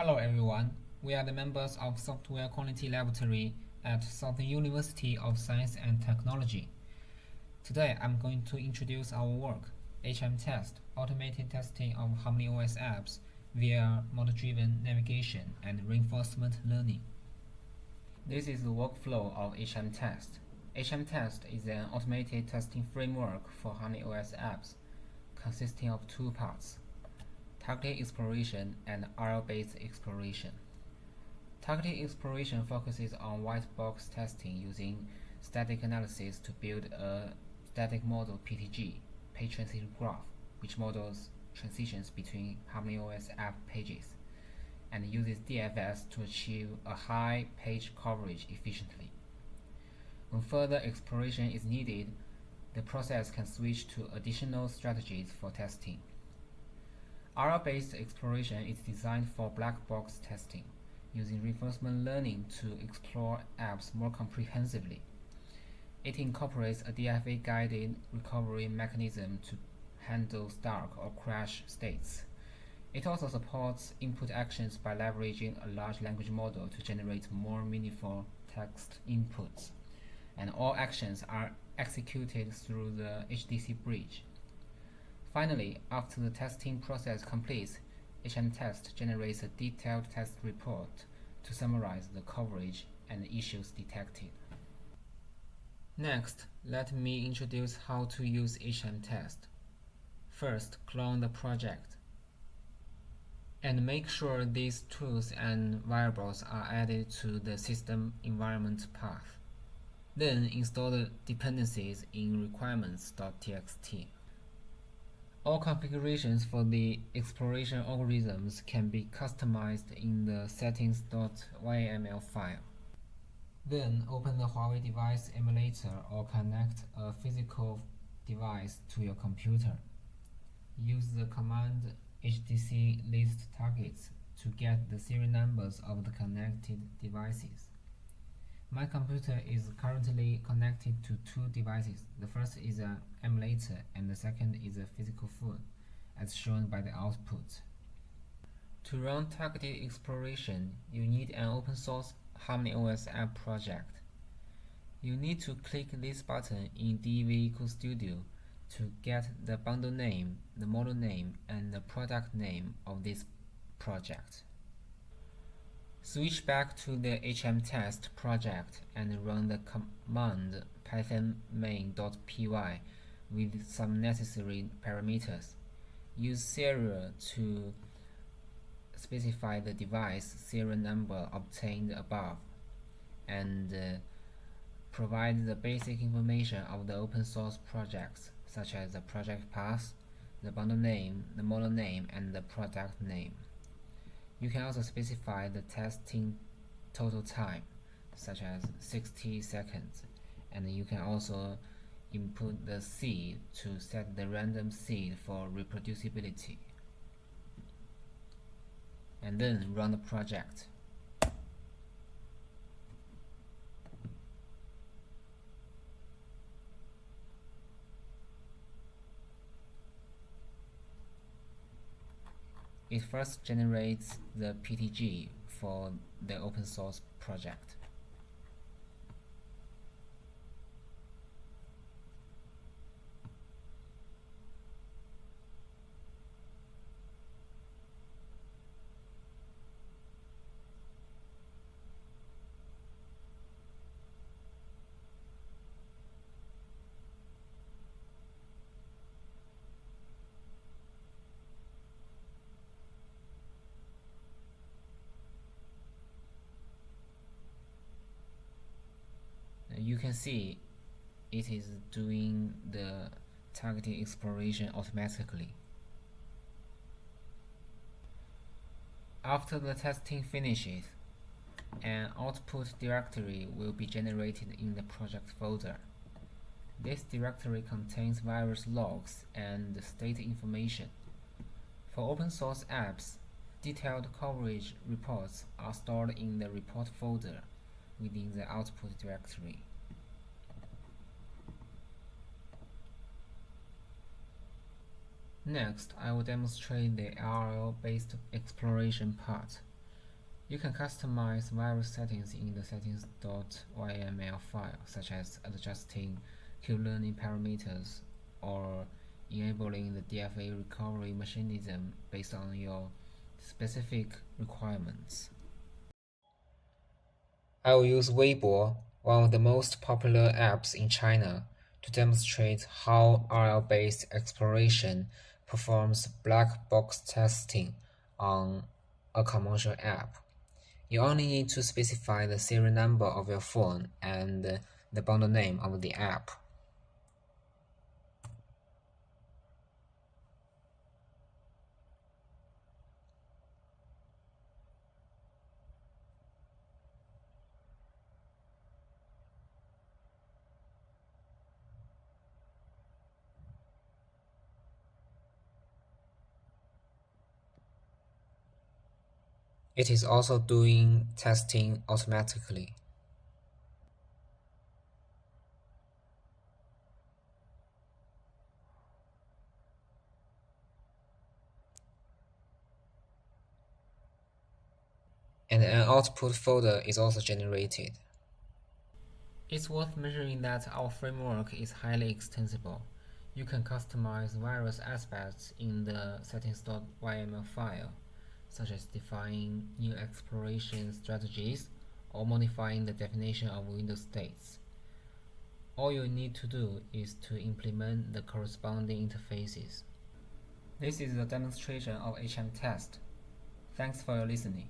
Hello everyone, we are the members of Software Quality Laboratory at Southern University of Science and Technology. Today I'm going to introduce our work, HmTest, automated testing of HarmonyOS apps via model-driven navigation and reinforcement learning. This is the workflow of HmTest. HmTest is an automated testing framework for HarmonyOS apps consisting of two parts: targeted exploration and RL-based exploration. Targeted exploration focuses on white box testing using static analysis to build a static model PTG, page transition graph, which models transitions between HarmonyOS app pages and uses DFS to achieve a high page coverage efficiently. When further exploration is needed, the process can switch to additional strategies for testing. RL-based exploration is designed for black box testing, using reinforcement learning to explore apps more comprehensively. It incorporates a DFA-guided recovery mechanism to handle stuck or crash states. It also supports input actions by leveraging a large language model to generate more meaningful text inputs, and all actions are executed through the HDC bridge. Finally, after the testing process completes, HmTest generates a detailed test report to summarize the coverage and the issues detected. Next, let me introduce how to use HmTest. First, clone the project, and make sure these tools and variables are added to the system environment path. Then install the dependencies in requirements.txt. All configurations for the exploration algorithms can be customized in the settings.yml file. Then open the Huawei device emulator or connect a physical device to your computer. Use the command HDC list targets to get the serial numbers of the connected devices. My computer is currently connected to two devices. The first is an emulator and the second is a physical phone, as shown by the output. To run targeted exploration, you need an open source HarmonyOS app project. You need to click this button in DV Studio to get the bundle name, the model name, and the product name of this project. Switch back to the HmTest project and run the command python main.py with some necessary parameters. Use serial to specify the device serial number obtained above, and provide the basic information of the open source projects, such as the project path, the bundle name, the model name, and the product name. You can also specify the testing total time, such as 60 seconds, and you can also input the seed to set the random seed for reproducibility. And then run the project. It first generates the PTG for the open source project. You can see it is doing the targeted exploration automatically. After the testing finishes, an output directory will be generated in the project folder. This directory contains various logs and state information. For open source apps, detailed coverage reports are stored in the report folder within the output directory. Next, I will demonstrate the RL-based exploration part. You can customize various settings in the settings.yml file, such as adjusting Q-learning parameters or enabling the DFA recovery mechanism based on your specific requirements. I will use Weibo, one of the most popular apps in China, to demonstrate how RL-based exploration performs black box testing on a commercial app. You only need to specify the serial number of your phone and the bundle name of the app. It is also doing testing automatically. And an output folder is also generated. It's worth mentioning that our framework is highly extensible. You can customize various aspects in the settings.yml file, such as defining new exploration strategies or modifying the definition of window states. All you need to do is to implement the corresponding interfaces. This is a demonstration of HmTest. Thanks for your listening.